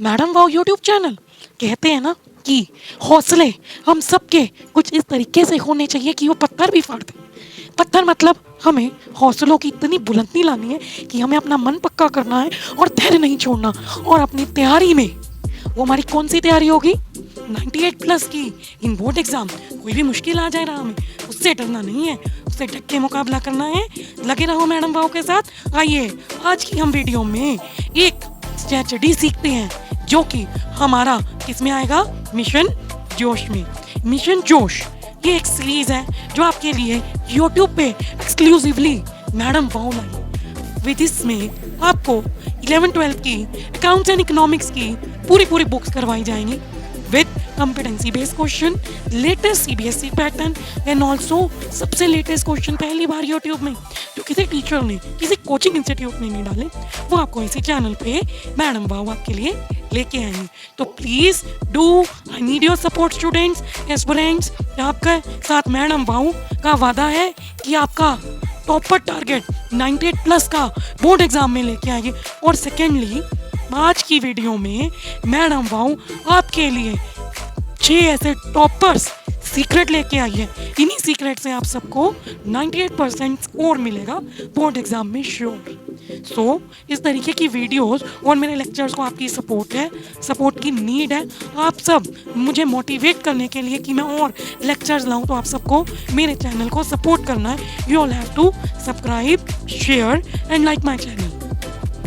Madam wow YouTube channel. कहते हैं ना कि हौसले हम सबके कुछ इस तरीके से होने चाहिए कि वो पत्थर भी फाड़ दे। पत्थर मतलब हमें हौसलों की इतनी बुलंदी लानी है कि हमें अपना मन पक्का करना है और धैर्य नहीं छोड़ना। और अपनी तैयारी में वो हमारी कौन सी तैयारी होगी? 98 प्लस की इन बोर्ड एग्जाम। कोई भी मुश्किल आ जाए राह में, उससे डरना नहीं है, उससे डट के मुकाबला करना है। लगे रहो मैडम वाओ के साथ। आइए आज की हम वीडियो में एक स्ट्रेटजी सीखते हैं जो कि हमारा किस में आएगा? मिशन जोश में। मिशन जोश ये एक सीरीज है जो आपके लिए यूट्यूब पे exclusively madam wow lie. With इसमें आपको 11-12 की अकाउंट्स एंड इकोनॉमिक्स की पूरी बुक्स करवाई जाएंगी with competency based question, latest CBSE pattern and also सबसे लेटेस्ट क्वेश्चन पहली बार यूट्यूब में जो किसी टीचर ने किसी कोचिंग इंस्टीट्यूट ने नहीं डाले, वो आपको इसी चैनल पे मैडम वाओ आपके लिए लेके आएंगे। तो please do, I need your support students, aspirants. आपका साथ मैडम वाओ का वादा है कि आपका टॉपर टारगेट 98 प्लस का बोर्ड एग्जाम में लेके आएंगे। और सेकेंडली आज की वीडियो में मैडम वाओ आपके लिए 6 ऐसे टॉपर्स सीक्रेट लेके आई है। इन्हीं सीक्रेट से आप सबको 98% स्कोर मिलेगा बोर्ड एग्जाम में श्योर। सो इस तरीके की वीडियोस और मेरे लेक्चर्स को आपकी सपोर्ट है, सपोर्ट की नीड है। आप सब मुझे मोटिवेट करने के लिए कि मैं और लेक्चर्स लाऊं, तो आप सबको मेरे चैनल को सपोर्ट करना है। You all have to subscribe, share and like my channel.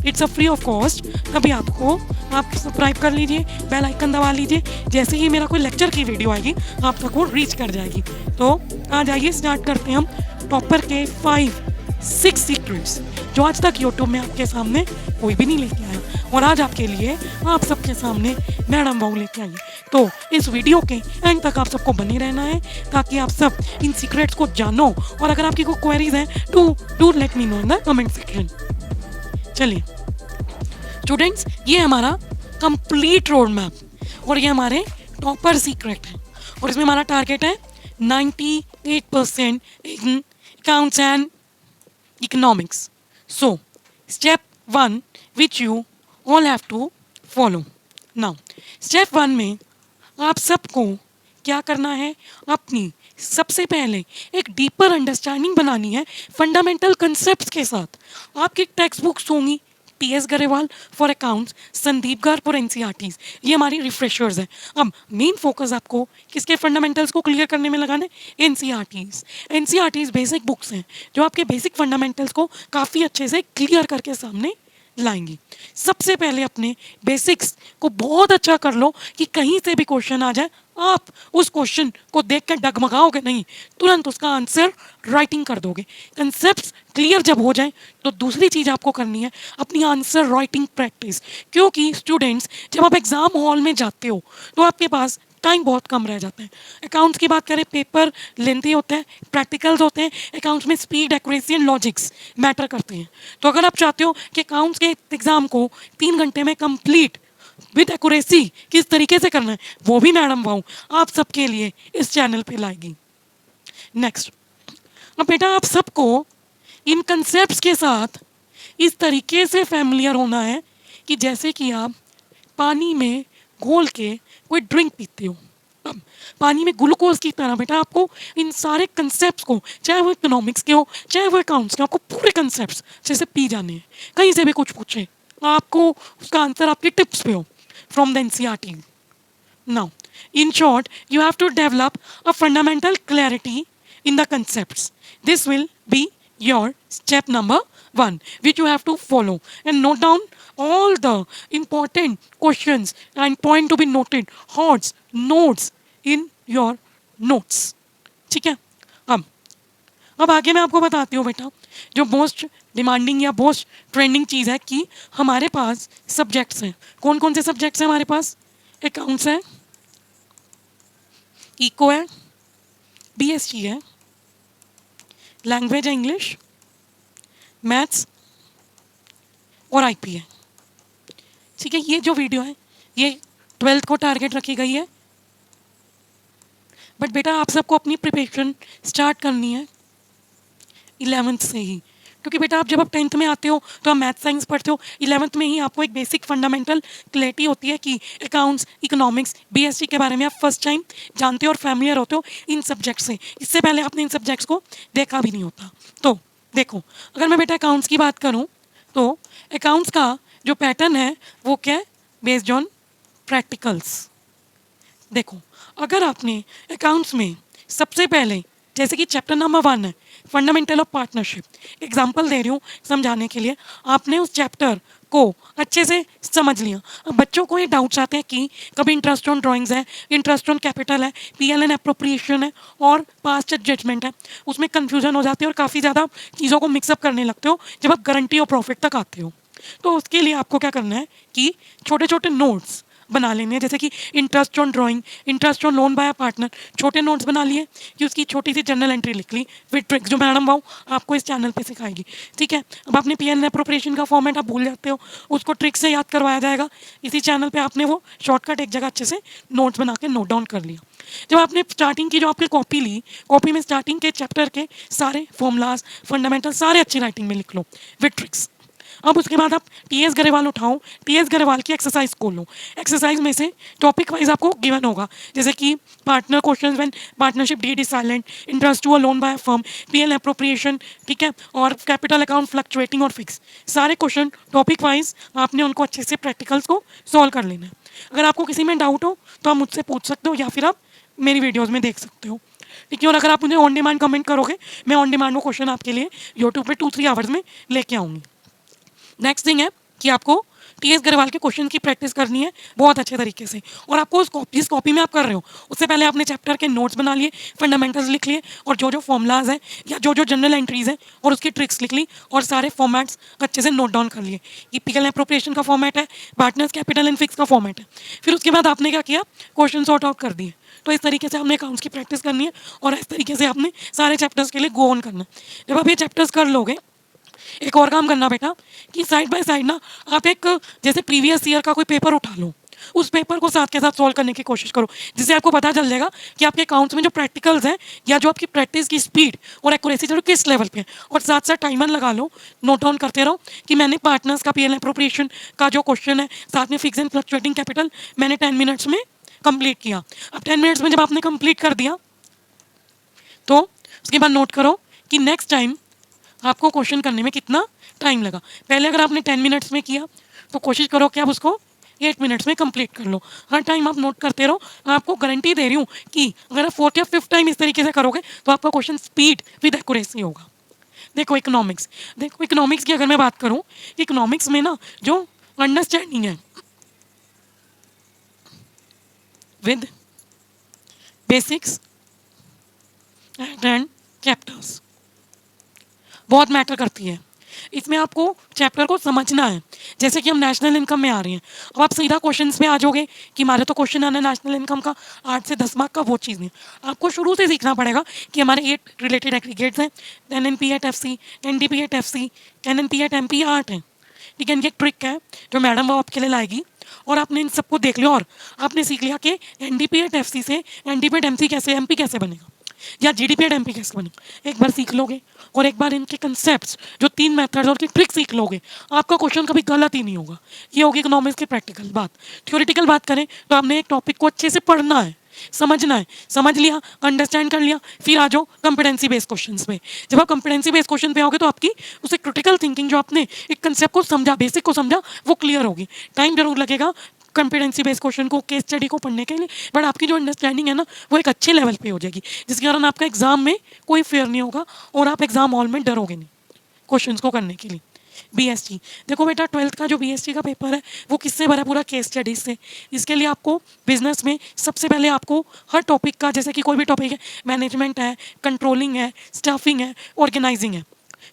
It's a free of cost. अभी आपको आप सब्सक्राइब कर लीजिए, बेल आइकन दबा लीजिए, जैसे ही मेरा कोई लेक्चर की वीडियो आएगी आप तक वो रीच कर जाएगी। तो आ जाइए स्टार्ट करते हैं हम टॉपर के 5-6 सीक्रेट्स जो आज तक यूट्यूब में आपके सामने कोई भी नहीं लेके आया, और आज आपके लिए आप सबके सामने मैडम वाओ लेके आई। तो इस वीडियो के एंड तक आप सबको बने रहना है ताकि आप सब इन सीक्रेट्स को जानो। और अगर आपकी कोई क्वेरीज हैं do let me know in the comment section. चलिए स्टूडेंट्स, ये हमारा कंप्लीट रोड मैप और ये हमारे टॉपर सीक्रेट है, और इसमें हमारा टारगेट है 98% in accounts and economics. So step 1 which you all have to follow. Now step 1 में आप सबको क्या करना है? अपनी सबसे पहले एक डीपर अंडरस्टैंडिंग बनानी है फंडामेंटल कंसेप्ट्स के साथ। आपकी टेक्स्ट बुक्स होंगी TS Grewal for accounts, Sandeep Garg for NCERTs, ये हमारी रिफ्रेशर्स हैं। अब मेन फोकस आपको किसके फंडामेंटल्स को क्लियर करने में लगाना है? एनसीईआरटीज। एनसीईआरटीज बेसिक बुक्स हैं जो आपके बेसिक फंडामेंटल्स को काफ़ी अच्छे से क्लियर करके सामने लाएंगी। सबसे पहले अपने बेसिक्स को बहुत अच्छा कर लो कि कहीं से भी क्वेश्चन आ जाए आप उस क्वेश्चन को देख कर डगमगाओगे नहीं, तुरंत उसका आंसर राइटिंग कर दोगे। कंसेप्ट्स क्लियर जब हो जाए तो दूसरी चीज़ आपको करनी है अपनी आंसर राइटिंग प्रैक्टिस। क्योंकि स्टूडेंट्स जब आप एग्ज़ाम हॉल में जाते हो तो आपके पास टाइम बहुत कम रह जाता है। अकाउंट्स की बात करें, पेपर लेंथी होता है, प्रैक्टिकल्स होते हैं, अकाउंट्स में speed, accuracy and logics matter करते हैं। तो अगर आप चाहते हो कि अकाउंट्स के एग्ज़ाम को 3 घंटे में कंप्लीट विद एक्यूरेसी किस तरीके से करना है, वो भी मैडम वाओ आप सबके लिए इस चैनल पे लाएगी। नेक्स्ट, अब बेटा आप सबको इन कंसेप्ट्स के साथ इस तरीके से फैमिलियर होना है कि जैसे कि आप पानी में घोल के कोई ड्रिंक पीते हो। अब पानी में ग्लूकोज की तरह बेटा आपको इन सारे कंसेप्ट्स को, चाहे वो इकोनॉमिक्स के हो चाहे वो अकाउंट्स के, आपको पूरे कंसेप्ट्स जैसे पी जाने हैं। कहीं से भी कुछ पूछे आपको उसका आंसर आपके टिप्स पे हो from the NCERT. Now, in short, you have to develop a fundamental clarity in the concepts. This will be your step number 1, which you have to follow and note down all the important questions and point to be noted, HOTS, notes in your notes. ठीक है? अब आगे मैं आपको बताती हूँ बेटा जो मोस्ट डिमांडिंग या मोस्ट ट्रेंडिंग चीज़ है कि हमारे पास सब्जेक्ट्स हैं। कौन कौन से सब्जेक्ट्स हैं हमारे पास? अकाउंट्स है, इको है, बीएसटी है, लैंग्वेज है इंग्लिश, मैथ्स और आईपी है। ठीक है, ये जो वीडियो है ये 12th को टारगेट रखी गई है, बट बेटा आप सबको अपनी प्रिपरेशन स्टार्ट करनी है 11th से ही। क्योंकि बेटा आप जब आप 10th में आते हो तो आप मैथ साइंस पढ़ते हो, 11th में ही आपको एक बेसिक फंडामेंटल क्लैरिटी होती है कि अकाउंट्स, इकोनॉमिक्स, बीएसटी के बारे में आप फर्स्ट टाइम जानते हो और फैमिलियर होते हो इन सब्जेक्ट से। इससे पहले आपने इन सब्जेक्ट्स को देखा भी नहीं होता। तो देखो, अगर मैं बेटा अकाउंट्स की बात करूँ तो अकाउंट्स का जो पैटर्न है वो क्या है, बेस्ड ऑन प्रैक्टिकल्स। देखो, अगर आपने अकाउंट्स में सबसे पहले, जैसे कि चैप्टर नंबर 1 है फंडामेंटल ऑफ पार्टनरशिप, एग्जांपल दे रही हूँ समझाने के लिए, आपने उस चैप्टर को अच्छे से समझ लिया। अब बच्चों को ये डाउट्स आते हैं कि कभी इंटरेस्ट ऑन ड्राइंग्स है, इंटरेस्ट ऑन कैपिटल है, पीएल एंड अप्रोप्रिएशन है और पास्ट जजमेंट है, उसमें कन्फ्यूजन हो जाती है और काफ़ी ज़्यादा चीज़ों को मिक्सअप करने लगते हो जब आप गारंटी और प्रॉफिट तक आते हो। तो उसके लिए आपको क्या करना है कि छोटे छोटे नोट्स बना लेने हैं, जैसे कि interest on drawing, interest on loan by partner, छोटे नोट्स बना लिए कि उसकी छोटी सी जर्नल एंट्री लिख ली विद ट्रिक्स, जो मैडम वाओ आपको इस चैनल पे सिखाएगी। ठीक है, अब आपने पीएन अप्रोप्रिएशन का फॉर्मेट आप भूल जाते हो, उसको ट्रिक से याद करवाया जाएगा इसी चैनल पे। आपने वो शॉर्टकट एक जगह अच्छे से नोट्स बना के नोट डाउन कर लिया। जब आपने स्टार्टिंग की जो आपकी कॉपी ली, कॉपी में स्टार्टिंग के चैप्टर के सारे फॉर्मूलाज, फंडामेंटल सारे अच्छी राइटिंग में लिख लो विद ट्रिक्स। अब उसके बाद आप टीएस गरेवाल उठाओ, टीएस गरेवाल की एक्सरसाइज खोलो। एक्सरसाइज में से टॉपिक वाइज आपको गिवन होगा, जैसे कि partner questions when partnership deed is silent, interest to a loan by firm, PL appropriation, ठीक है, और कैपिटल अकाउंट फ्लक्चुएटिंग और फिक्स। सारे क्वेश्चन टॉपिक वाइज आपने उनको अच्छे से प्रैक्टिकल्स को सॉल्व कर लेना है। अगर आपको किसी में डाउट हो तो आप मुझसे पूछ सकते हो या फिर आप मेरी वीडियोज़ में देख सकते हो। ठीक है, और अगर आप मुझे ऑन डिमांड कमेंट करोगे, मैं ऑन डिमांड वो क्वेश्चन आपके लिए यूट्यूब पे 2-3 आवर्स में लेके आऊँगी। नेक्स्ट थिंग है कि आपको टीएस गरेवाल के क्वेश्चन की प्रैक्टिस करनी है बहुत अच्छे तरीके से, और आपको उस जिस कॉपी में आप कर रहे हो उससे पहले आपने चैप्टर के नोट्स बना लिए, फंडामेंटल्स लिख लिए, और जो जो फॉर्मूलाज हैं या जो जो जनरल एंट्रीज हैं और उसकी ट्रिक्स लिख ली, और सारे फॉर्मेट्स अच्छे से नोट डाउन कर लिए कि पीएल अप्रोप्रिएशन का फॉर्मेट है, पार्टनर्स कैपिटल एंड फिक्स का फॉर्मेट है। फिर उसके बाद आपने क्या किया, क्वेश्चन सॉर्ट आउट कर दिए। तो इस तरीके से आपने अकाउंट्स की प्रैक्टिस करनी है और इस तरीके से आपने सारे चैप्टर्स के लिए गो ऑन करना है। जब आप ये चैप्टर्स कर लोगे, एक और काम करना बेटा कि साइड बाय साइड ना आप एक, जैसे प्रीवियस ईयर का कोई पेपर उठा लो, उस पेपर को साथ के साथ सॉल्व करने की कोशिश करो, जिससे आपको पता चल जाएगा कि आपके अकाउंट्स में जो प्रैक्टिकल्स हैं या जो आपकी प्रैक्टिस की स्पीड और एक्यूरेसी जो किस लेवल पे है। और साथ साथ टाइमर लगा लो, नोट डाउन करते रहो कि मैंने पार्टनर्स का पीएल अप्रोप्रिएशन का जो क्वेश्चन है, साथ में फिक्स एंड फ्लक्चुएटिंग कैपिटल मैंने 10 मिनट्स में कंप्लीट किया। अब 10 मिनट्स में जब आपने कंप्लीट कर दिया तो उसके बाद नोट करो कि नेक्स्ट टाइम आपको क्वेश्चन करने में कितना टाइम लगा। पहले अगर आपने 10 मिनट्स में किया तो कोशिश करो कि आप उसको 8 मिनट्स में कंप्लीट कर लो। हर टाइम आप नोट करते रहो। आपको गारंटी दे रही हूँ कि अगर आप 4th या 5th टाइम इस तरीके से करोगे तो आपका क्वेश्चन स्पीड विद एक्यूरेसी होगा। देखो इकोनॉमिक्स की अगर मैं बात करूँ, इकोनॉमिक्स में ना जो अंडरस्टैंडिंग है विद बेसिक्स एंड चैप्टर्स बहुत मैटर करती है। इसमें आपको चैप्टर को समझना है। जैसे कि हम नेशनल इनकम में आ रहे हैं, अब आप सीधा क्वेश्चंस पे आ जाओगे कि हमारे तो क्वेश्चन आना है नेशनल इनकम का 8 से 10 मार्क का, वो चीज़ नहीं। आपको शुरू से सीखना पड़ेगा कि हमारे 8 रिलेटेड एग्रीगेट्स हैं, NNP at FC, NDP at FC, NNP at MP 8 हैं। ठीक है, इनकी एक ट्रिक है जो मैडम वो आपके लिए लाएगी, और आपने इन सबको देख लिया और आपने सीख लिया कि एनडीपी एट एफसी से एनडीपी एट एमसी कैसे, एमपी कैसे बनेगा, या जीडीपी एट एमपी कैसे बनेगा। एक बार सीख लोगे और एक बार इनके कंसेप्ट्स जो 3 मेथड्स और की ट्रिक सीख लोगे, आपका क्वेश्चन कभी गलत ही नहीं होगा। ये होगी इकोनॉमिक्स की प्रैक्टिकल बात। थ्योरेटिकल बात करें तो आपने एक टॉपिक को अच्छे से पढ़ना है, समझना है, समझ लिया, अंडरस्टैंड कर लिया, फिर आ जाओ कॉम्पिटेंसी बेस्ड क्वेश्चंस पे। जब आप कॉम्पिटेंसी बेस्ड क्वेश्चन पे आओगे तो आपकी उसे क्रिटिकल थिंकिंग, जो आपने एक कंसेप्ट को समझा, बेसिक को समझा, वो क्लियर होगी। टाइम जरूर लगेगा कॉम्पिटेंसी बेस्ड क्वेश्चन को, केस स्टडी को पढ़ने के लिए, बट आपकी जो अंडरस्टैंडिंग है ना वो एक अच्छे लेवल पे हो जाएगी, जिसके कारण आपका एग्जाम में कोई फेयर नहीं होगा और आप एग्जाम हॉल में डरोगे नहीं क्वेश्चंस को करने के लिए। बीएसटी, देखो बेटा 12th का जो बीएसटी का पेपर है वो किससे भरा, पूरा केस स्टडीज से। इसके लिए आपको बिजनेस में सबसे पहले आपको हर टॉपिक का, जैसे कि कोई भी टॉपिक है, मैनेजमेंट है, कंट्रोलिंग है, स्टाफिंग है, ऑर्गेनाइजिंग है,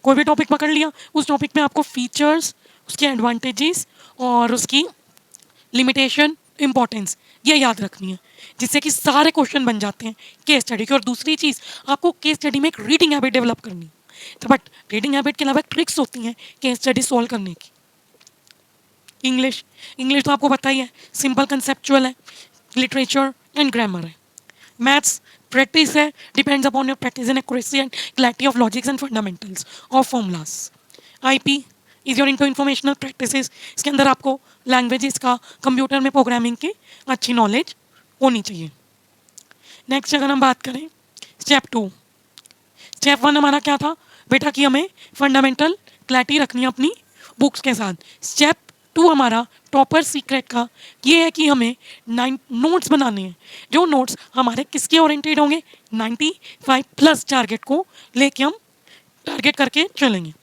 कोई भी टॉपिक पकड़ लिया, उस टॉपिक में आपको फीचर्स, उसके एडवांटेजेस और उसकी लिमिटेशन, इंपॉर्टेंस ये याद रखनी है, जिससे कि सारे क्वेश्चन बन जाते हैं केस स्टडी के। और दूसरी चीज़, आपको केस स्टडी में एक रीडिंग हैबिट डेवलप करनी है। तो बट रीडिंग हैबिट के अलावा ट्रिक्स होती हैं केस स्टडी सॉल्व करने की। इंग्लिश तो आपको पता ही है, सिंपल कंसेप्चुअल है, लिटरेचर एंड ग्रामर है। मैथ्स प्रैक्टिस है, depends upon your practice and accuracy and clarity of logics and fundamentals of formulas. IP is your into informational practices, इसके अंदर आपको लैंग्वेजेस का, कंप्यूटर में प्रोग्रामिंग की अच्छी नॉलेज होनी चाहिए। नेक्स्ट अगर हम बात करें स्टेप 2, स्टेप 1 हमारा क्या था बेटा कि हमें फंडामेंटल क्लैरिटी रखनी है अपनी बुक्स के साथ। स्टेप 2 हमारा टॉपर सीक्रेट का ये है कि हमें 9 नोट्स बनाने हैं, जो नोट्स हमारे किसके ओरिएंटेड होंगे, 95 प्लस टारगेट को लेके हम टारगेट करके चलेंगे।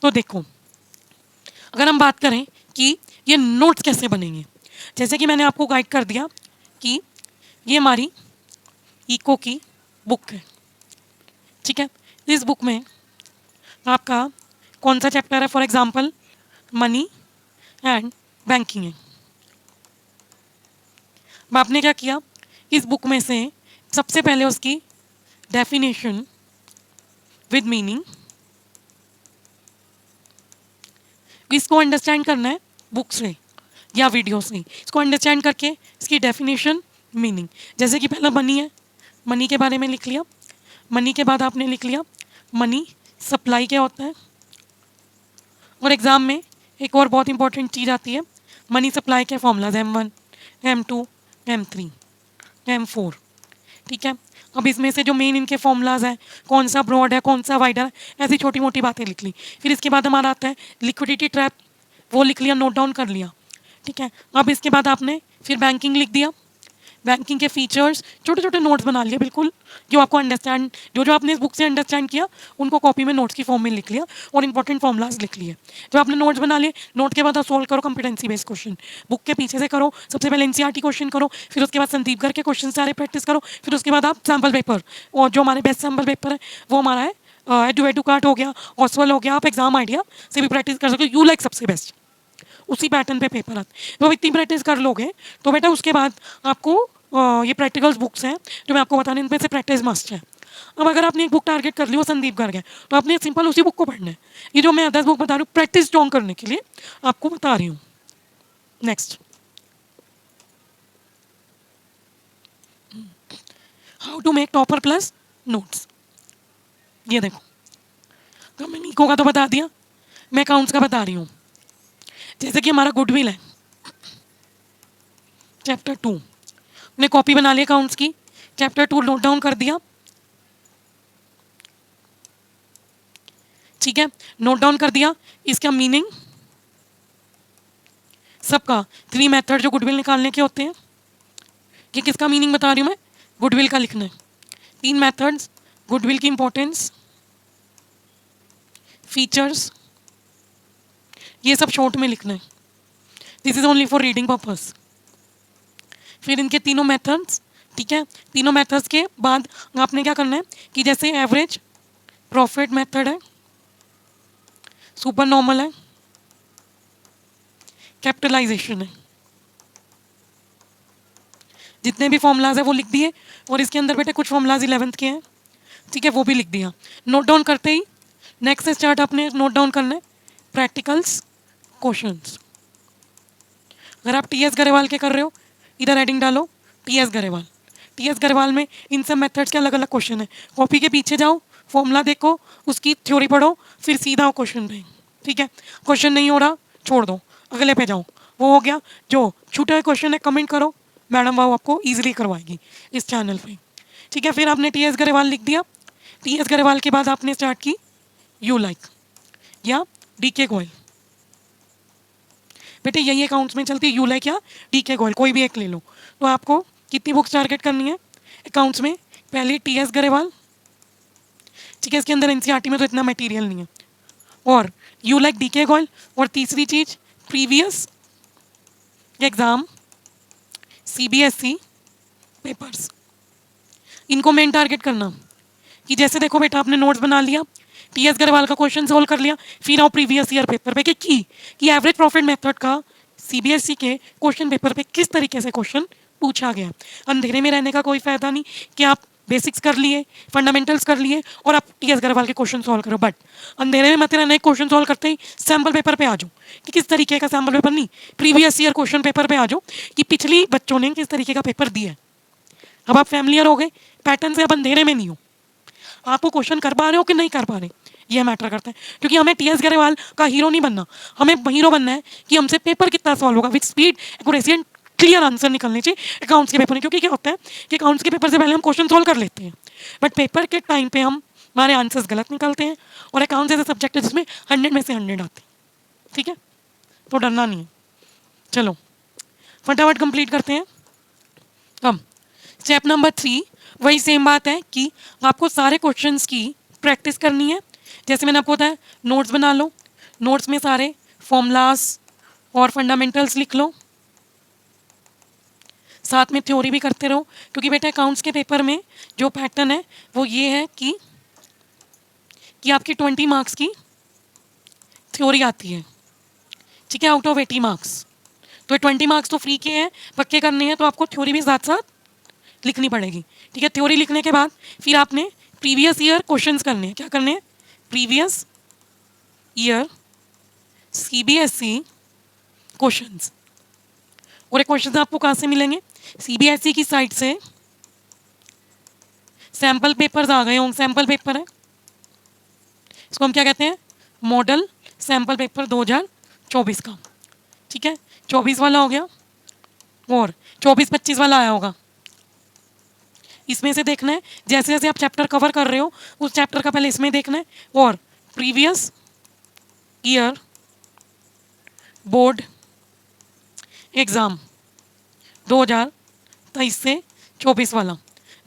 तो देखो अगर हम बात करें कि ये नोट्स कैसे बनेंगे, जैसे कि मैंने आपको गाइड कर दिया कि ये हमारी इको की बुक है, ठीक है। इस बुक में आपका कौन सा चैप्टर है, for example money and banking है। अब आपने क्या किया, इस बुक में से सबसे पहले उसकी डेफिनेशन विद मीनिंग, इसको अंडरस्टैंड करना है बुक से या वीडियो से। इसको अंडरस्टैंड करके इसकी डेफिनेशन, मीनिंग, जैसे कि पहला मनी है, मनी के बारे में लिख लिया। मनी के बाद आपने लिख लिया मनी सप्लाई क्या होता है। और एग्ज़ाम में एक और बहुत इंपॉर्टेंट चीज़ आती है, मनी सप्लाई के formulas M1, M2, M3, M4, ठीक है। अब इसमें से जो मेन इनके फॉर्मूलाज हैं, कौन सा ब्रॉड है कौन सा वाइडर है, ऐसी छोटी मोटी बातें लिख ली। फिर इसके बाद हमारा आता है लिक्विडिटी ट्रैप, वो लिख लिया, नोट डाउन कर लिया, ठीक है। अब इसके बाद आपने फिर बैंकिंग लिख दिया, बैंकिंग के फीचर्स, छोटे छोटे नोट्स बना लिए बिल्कुल, जो आपको अंडरस्टैंड, जो आपने इस बुक से अंडरस्टैंड किया उनको कॉपी में नोट्स की फॉर्म में लिख लिया और इंपॉर्टेंट फॉर्मूलाज लिख लिए। जब आपने नोट्स बना लिए, नोट के बाद आप सोल्व करो कॉम्पिटेंसी बेस्ड क्वेश्चन, बुक के पीछे से करो। सबसे पहले एनसीईआरटी क्वेश्चन करो, फिर उसके बाद संदीप घर के क्वेश्चन सारे प्रैक्टिस करो, फिर उसके बाद आप सैम्पल पेपर, और जो हमारे बेस्ट सैम्पल पेपर है वो हमारा है एडुकार्ट हो गया, ऑसवल हो गया, आप एग्जाम आइडिया से भी प्रैक्टिस कर सकते हो। यू लाइक सबसे बेस्ट, उसी पैटर्न पे पेपर आते। तो इतनी प्रैक्टिस कर लोगे तो बेटा उसके बाद आपको ये प्रैक्टिकल्स बुक्स हैं जो मैं आपको बताने, इनमें से प्रैक्टिस मस्ट है। अब अगर आपने एक बुक टारगेट कर ली, वो संदीप गर्ग है, तो आपने सिंपल उसी बुक को पढ़ना है। ये जो मैं 10 बुक बता रही हूँ प्रैक्टिस स्ट्रॉन्ग करने के लिए आपको बता रही हूँ। Next, how to make topper plus notes. ये देखो, तो मैंने इको का तो बता दिया, मैं अकाउंट्स का बता रही हूँ। जैसे कि हमारा गुडविल है, चैप्टर 2, मैंने कॉपी बना ली अकाउंट्स की, चैप्टर 2 नोट डाउन कर दिया, ठीक है, नोट डाउन कर दिया। इसका मीनिंग सबका 3 मेथड जो गुडविल निकालने के होते हैं, ये किसका मीनिंग बता रही हूँ मैं, गुडविल का लिखना है। 3 मेथड्स, गुडविल की इंपॉर्टेंस, फीचर्स, ये सब शॉर्ट में लिखना है। This is only for reading purpose. फिर इनके तीनों मेथड्स, ठीक है, तीनों मेथड्स के बाद आपने क्या करना है कि जैसे एवरेज प्रॉफिट मेथड है, सुपर नॉर्मल है, कैपिटलाइजेशन है, जितने भी फॉर्मूलाज है वो लिख दिए। और इसके अंदर बेटे कुछ फॉर्मूलाज 11th के हैं, ठीक है, वो भी लिख दिया। नोट डाउन करते ही नेक्स्ट स्टार्ट आपने नोट डाउन करना है प्रैक्टिकल्स क्वेश्चंस। अगर आप TS गरेवाल के कर रहे हो, इधर हेडिंग डालो TS गरेवाल। TS गरेवाल में इन सब मेथड्स के अलग अलग क्वेश्चन है। कॉपी के पीछे जाओ, फॉर्मूला देखो, उसकी थ्योरी पढ़ो, फिर सीधा क्वेश्चन पे, ठीक है। क्वेश्चन नहीं हो रहा छोड़ दो, अगले पे जाओ। वो हो गया, जो छूटा क्वेश्चन है कमेंट करो, मैडम वो आपको ईजिली करवाएगी इस चैनल पे, ठीक है। फिर आपने TS गरेवाल लिख दिया। TS गरेवाल के बाद आपने स्टार्ट की यू लाइक या DK गोयल। बेटे यही अकाउंट्स में चलती है, यू लाइक या DK गोयल, कोई भी एक ले लो। तो आपको कितनी बुक्स टारगेट करनी है अकाउंट्स में, पहले TS गरेवाल, ठीक है, इसके अंदर एनसीईआरटी में तो इतना मटेरियल नहीं है, और यू लाइक DK गोयल, और तीसरी चीज प्रीवियस एग्जाम CBSE पेपर्स, इनको मेन टारगेट करना। कि जैसे देखो बेटा आपने नोट्स बना लिया, TS गरेवाल का क्वेश्चन सोल्व कर लिया, फिर आओ प्रीवियस ईयर पेपर पे कि एवरेज प्रॉफिट मेथड का CBSE के क्वेश्चन पेपर पे किस तरीके से क्वेश्चन पूछा गया। अंधेरे में रहने का कोई फायदा नहीं कि आप बेसिक्स कर लिए, फंडामेंटल्स कर लिए और आप TS गरेवाल के क्वेश्चन सॉल्व करो, बट अंधेरे में मत रहना, क्वेश्चन सॉल्व करते ही सैम्पल पेपर पे आ जाओ कि किस तरीके का सैम्पल पेपर, नहीं प्रीवियस ईयर क्वेश्चन पेपर पे आ जाओ कि पिछली बच्चों ने किस तरीके का पेपर दिया है। अब आप फैमिलियर हो गए पैटर्न से, अब अंधेरे में नहीं हो, आपको क्वेश्चन कर पा रहे हो कि नहीं कर पा रहे, ये मैटर करता है, क्योंकि हमें टी एस गरेवाल का हीरो नहीं बनना, हमें हीरो बनना है कि हमसे पेपर कितना सॉल्व होगा with speed, accuracy and clear answer निकलने चाहिए अकाउंट्स के पेपर में। क्योंकि क्या होता है कि अकाउंट्स के पेपर से पहले हम क्वेश्चन सॉल्व कर लेते हैं, बट पेपर के टाइम पे हम हमारे आंसर्स गलत निकलते हैं, और अकाउंट्स ऐसा सब्जेक्ट है जिसमें 100 में से 100 आते हैं। ठीक है, तो डरना नहीं है। चलो फटाफट कंप्लीट करते हैं। अब स्टेप नंबर 3 वही सेम बात है कि आपको सारे क्वेश्चंस की प्रैक्टिस करनी है। जैसे मैंने आपको बताया, नोट्स बना लो, नोट्स में सारे फॉर्मूलाज और फंडामेंटल्स लिख लो, साथ में थ्योरी भी करते रहो, क्योंकि बेटा अकाउंट्स के पेपर में जो पैटर्न है वो ये है कि आपकी 20 मार्क्स की थ्योरी आती है, ठीक है, आउट ऑफ 80 मार्क्स। तो 20 मार्क्स तो फ्री के हैं, पक्के करने हैं, तो आपको थ्योरी भी साथ साथ लिखनी पड़ेगी। ठीक है, थ्योरी लिखने के बाद फिर आपने प्रीवियस ईयर क्वेश्चंस करने हैं। क्या करने हैं? Previous year CBSE questions. और ये क्वेश्चंस आपको कहाँ से मिलेंगे? सीबीएसई की साइट से सैम्पल पेपर्स आ गए होंगे, सैम्पल पेपर है, इसको हम क्या कहते हैं? मॉडल सैम्पल पेपर 2024 का। ठीक है, 24 वाला हो गया, और 24-25 वाला आया होगा। इसमें से देखना है, जैसे जैसे आप चैप्टर कवर कर रहे हो उस चैप्टर का पहले इसमें देखना है, और प्रीवियस ईयर बोर्ड एग्ज़ाम 2023 से 24 वाला,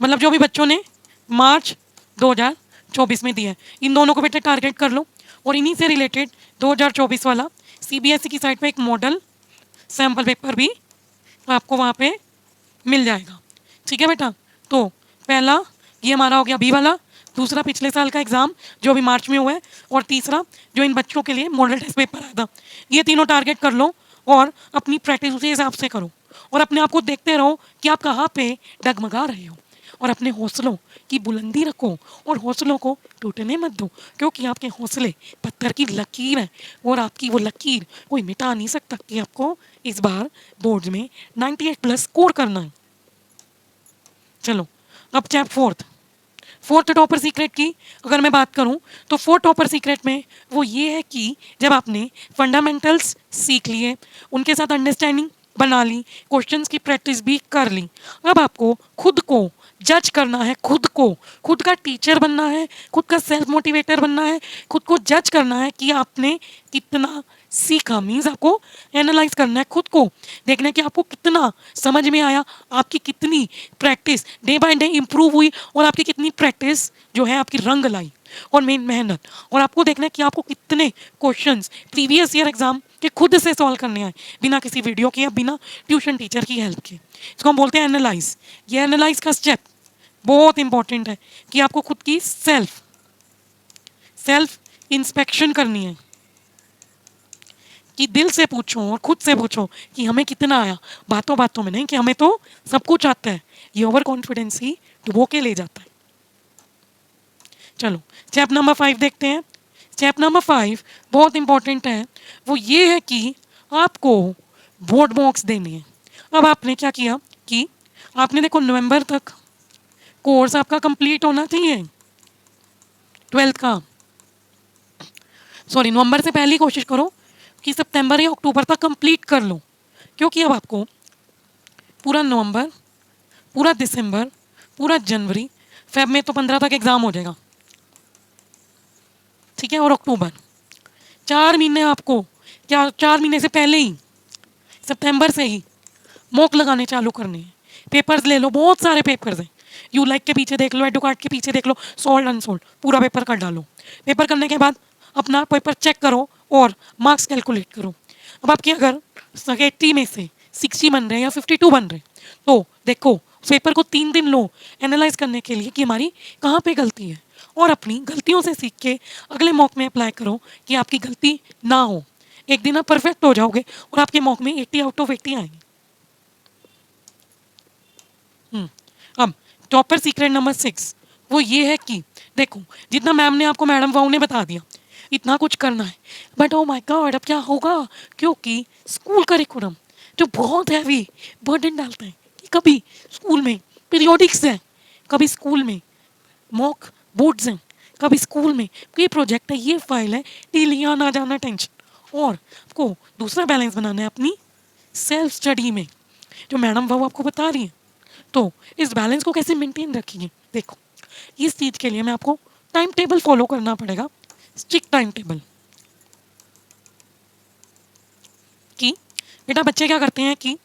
मतलब जो भी बच्चों ने मार्च 2024 में दिया है, इन दोनों को बेटा टारगेट कर लो, और इन्हीं से रिलेटेड 2024 वाला सीबीएसई की साइट पे एक मॉडल सैम्पल पेपर भी आपको वहाँ पे मिल जाएगा। ठीक है बेटा, तो पहला ये हमारा हो गया बी वाला, दूसरा पिछले साल का एग्ज़ाम जो अभी मार्च में हुआ है, और तीसरा जो इन बच्चों के लिए मॉडल टेस्ट पेपर आया था। ये तीनों टारगेट कर लो और अपनी प्रैक्टिस उसी हिसाब से करो, और अपने आप को देखते रहो कि आप कहाँ पे डगमगा रहे हो, और अपने हौसलों की बुलंदी रखो और हौसलों को टूटने मत दो, क्योंकि आपके हौसले पत्थर की लकीर है, और आपकी वो लकीर कोई मिटा नहीं सकता कि आपको इस बार बोर्ड में 98+ स्कोर करना है। चलो अब फोर्थ टॉपर सीक्रेट की अगर मैं बात करूं, तो फोर्थ टॉपर सीक्रेट में वो ये है कि जब आपने फंडामेंटल्स सीख लिए, उनके साथ अंडरस्टैंडिंग बना ली, क्वेश्चंस की प्रैक्टिस भी कर ली, अब आपको खुद को जज करना है, खुद का टीचर बनना है, खुद का सेल्फ मोटिवेटर बनना है, खुद को जज करना है कि आपने कितना सीखा। मीन्स आपको एनालाइज करना है, खुद को देखना है कि आपको कितना समझ में आया, आपकी कितनी practice day by day improve हुई, और आपकी कितनी प्रैक्टिस जो है आपकी रंग लाई, और मेन मेहनत। और आपको देखना है कि आपको कितने क्वेश्चंस प्रीवियस ईयर एग्जाम के खुद से सॉल्व करने आए, बिना किसी वीडियो के या बिना ट्यूशन टीचर की हेल्प के। इसको हम बोलते हैं एनालाइज। ये एनालाइज का स्टेप बहुत इंपॉर्टेंट है कि आपको खुद की सेल्फ इंस्पेक्शन करनी है, कि दिल से पूछो और खुद से पूछो कि हमें कितना आया, बातों बातों में नहीं कि हमें तो सब कुछ आता है। ये ओवर कॉन्फिडेंस ही डुबो के ले जाता है। चलो स्टेप नंबर 5 देखते हैं। स्टेप नंबर 5 बहुत इंपॉर्टेंट है, वो ये है कि आपको बोर्ड मॉक्स देने हैं। अब आपने क्या किया कि आपने देखो नवंबर तक कोर्स आपका कंप्लीट होना चाहिए 12th का, सॉरी नवंबर से पहले ही कोशिश करो कि सितंबर या अक्टूबर तक कंप्लीट कर लो, क्योंकि अब आपको पूरा नवंबर, पूरा दिसंबर, पूरा जनवरी, फेब में तो 15 तक एग्ज़ाम हो जाएगा, ठीक है, और अक्टूबर 4 महीने आपको, क्या 4 महीने से पहले ही सितंबर से ही मॉक लगाने चालू करने हैं। पेपर्स ले लो, बहुत सारे पेपर्स हैं, यू लाइक के पीछे देख लो, एडुकार्ड के पीछे देख लो, सोल्ड अनसोल्ड पूरा पेपर कर डालो। पेपर करने के बाद अपना पेपर चेक करो और मार्क्स कैलकुलेट करो। अब आपके अगर 80 में से 60 बन रहे हैं या 52 बन रहे हैं, तो देखो पेपर को 3 दिन लो एनालाइज करने के लिए कि हमारी कहाँ पे गलती है, और अपनी गलतियों से सीख के अगले मॉक में अप्लाई करो कि आपकी गलती ना हो। एक दिन आप परफेक्ट हो जाओगे और आपके मॉक में 80 आउट ऑफ 80 आएंगे। अब टॉपर सीक्रेट नंबर 6 वो ये है कि देखो जितना मैम ने आपको, मैडम वाऊ ने बता दिया इतना कुछ करना है, बट ओ माय गॉड अब क्या होगा, क्योंकि स्कूल करिकुलम जो बहुत हैवी बर्डन डालता है कि कभी स्कूल में पीरियोडिक्स हैं, कभी स्कूल में मॉक बोर्ड्स हैं, कभी स्कूल में ये प्रोजेक्ट है, ये फाइल है, डेली आना जाना टेंशन। और आपको दूसरा बैलेंस बनाना है अपनी सेल्फ स्टडी में, जो मैडम वो आपको बता रही हैं। तो इस बैलेंस को कैसे मेंटेन रखिए, देखो इस चीज़ के लिए मैं आपको टाइम टेबल फॉलो करना पड़ेगा, स्ट्रिक्ट टाइम टेबल। कि बेटा बच्चे क्या करते हैं कि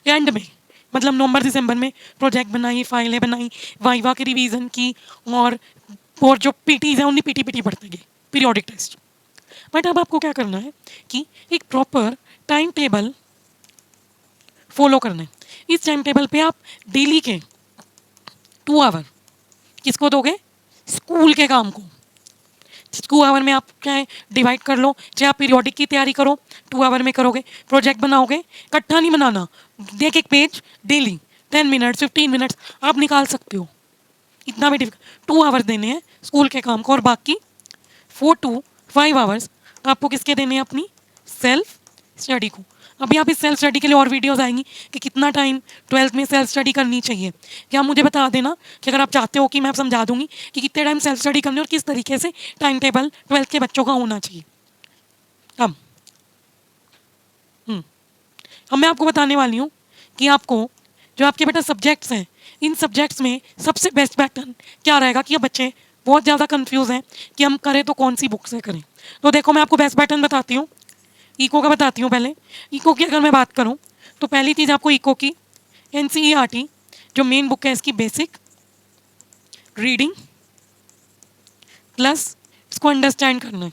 एंड में, मतलब नवंबर दिसंबर में प्रोजेक्ट बनाई, फाइलें बनाई, वाइवा की रिवीजन की, और जो पीटीज हैं उन्हें पीटी पीटी पढ़ते गए, पीरियोडिक टेस्ट। बट अब आपको क्या करना है कि एक प्रॉपर टाइम टेबल फॉलो करना है। इस टाइम टेबल पे आप डेली के 2 आवर किसको दोगे, स्कूल के काम को। 2 आवर में आप क्या है डिवाइड कर लो, चाहे आप पीरियोडिक की तैयारी करो 2 आवर में करोगे, प्रोजेक्ट बनाओगे, इकट्ठा नहीं बनाना, एक एक पेज डेली 10 मिनट्स 15 मिनट्स आप निकाल सकते हो, इतना भी डिफिकल्ट। 2 आवर देने हैं स्कूल के काम को, और बाकी 4 to 5 आवर्स आपको किसके देने हैं, अपनी सेल्फ स्टडी को। अभी आप इस सेल्फ स्टडी के लिए और वीडियोस आएंगी कि कितना टाइम 12th में सेल्फ स्टडी करनी चाहिए। क्या मुझे बता देना कि अगर आप चाहते हो कि मैं समझा दूंगी कि कितने टाइम सेल्फ स्टडी करनी है और किस तरीके से टाइम टेबल 12th के बच्चों का होना चाहिए। अब अब मैं आपको बताने वाली हूँ कि आपको जो आपके बेटा सब्जेक्ट्स हैं, इन सब्जेक्ट्स में सबसे बेस्ट पैटर्न क्या रहेगा। कि अब बच्चे बहुत ज़्यादा कंफ्यूज हैं कि हम करें तो कौन सी बुक से करें। तो देखो मैं आपको बेस्ट पैटर्न बताती हूँ, इको का बताती हूँ। पहले इको की अगर मैं बात करूँ तो पहली चीज़ आपको इको की NCERT जो मेन बुक है इसकी बेसिक रीडिंग प्लस इसको अंडरस्टैंड करना है।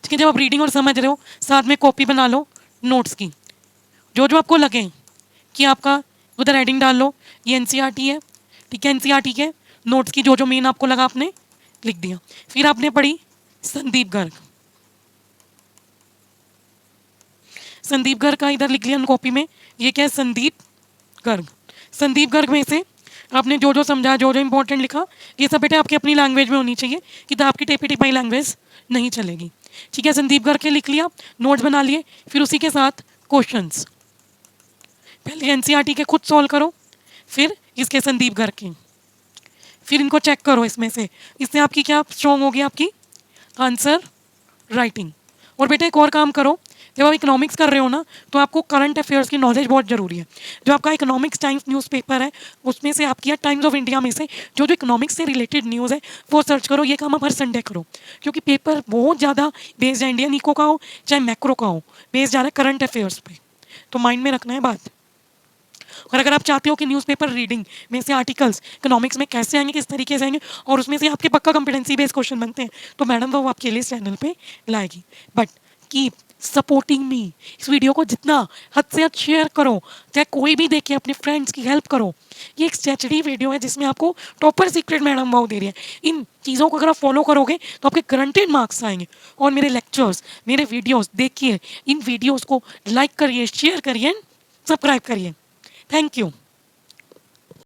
ठीक है, जब आप रीडिंग और समझ रहे हो साथ में कॉपी बना लो नोट्स की, जो जो आपको लगे कि आपका उधर हेडिंग डाल लो, ये NCERT है। ठीक है, NCERT के नोट्स की जो जो मेन आपको लगा आपने लिख दिया। फिर आपने पढ़ी संदीप गर्ग, संदीप गर्ग का इधर लिख लिया कॉपी में, ये क्या है संदीप गर्ग। संदीप गर्ग में से आपने जो जो समझा, जो जो इंपॉर्टेंट लिखा, ये सब बेटा आपकी अपनी लैंग्वेज में होनी चाहिए, कि तो आपकी टेपी टिपाई लैंग्वेज नहीं चलेगी। ठीक है, संदीप गर्ग के लिख लिया, नोट्स बना लिए, फिर उसी के साथ क्वेश्चंस पहले NCERT के खुद सॉल्व करो, फिर इसके संदीप गर्ग के, फिर इनको चेक करो इसमें से। इससे आपकी क्या स्ट्रॉन्ग होगी, आपकी आंसर राइटिंग। और बेटा एक और काम करो, जब आप इकोनॉमिक्स कर रहे हो ना तो आपको करंट अफेयर्स की नॉलेज बहुत ज़रूरी है। जो आपका इकोनॉमिक्स टाइम्स न्यूज़पेपर है उसमें से आपकी, या टाइम्स ऑफ इंडिया में से जो जो इकोनॉमिक्स से रिलेटेड न्यूज़ है वो सर्च करो। ये काम आप हर संडे करो, क्योंकि पेपर बहुत ज़्यादा बेस्ड है, इंडियन इको का हो चाहे मैक्रो का हो, बेस्ड ज़्यादा करंट अफेयर्स पे। तो माइंड में रखना है बात। और अगर आप चाहते हो कि न्यूज़पेपर रीडिंग में से आर्टिकल्स इकोनॉमिक्स में कैसे आएंगे, किस तरीके से आएंगे, और उसमें से आपके पक्का कॉम्पिटेंसी बेस्ड क्वेश्चन बनते हैं, तो मैडम वो आपके लिए इस चैनल पे लाएगी। बट कीप सपोर्टिंग मी, इस वीडियो को जितना हद से हद शेयर करो, चाहे कोई भी देखे, अपने फ्रेंड्स की हेल्प करो। ये एक स्ट्रेटजी वीडियो है जिसमें आपको टॉपर सीक्रेट मैडम वाओ दे रही है। इन चीज़ों को अगर आप फॉलो करोगे तो आपके गारंटेड मार्क्स आएंगे। और मेरे लेक्चर्स, मेरे वीडियोस देखिए, इन वीडियोस को लाइक करिए, शेयर करिए, सब्सक्राइब करिए। Thank you.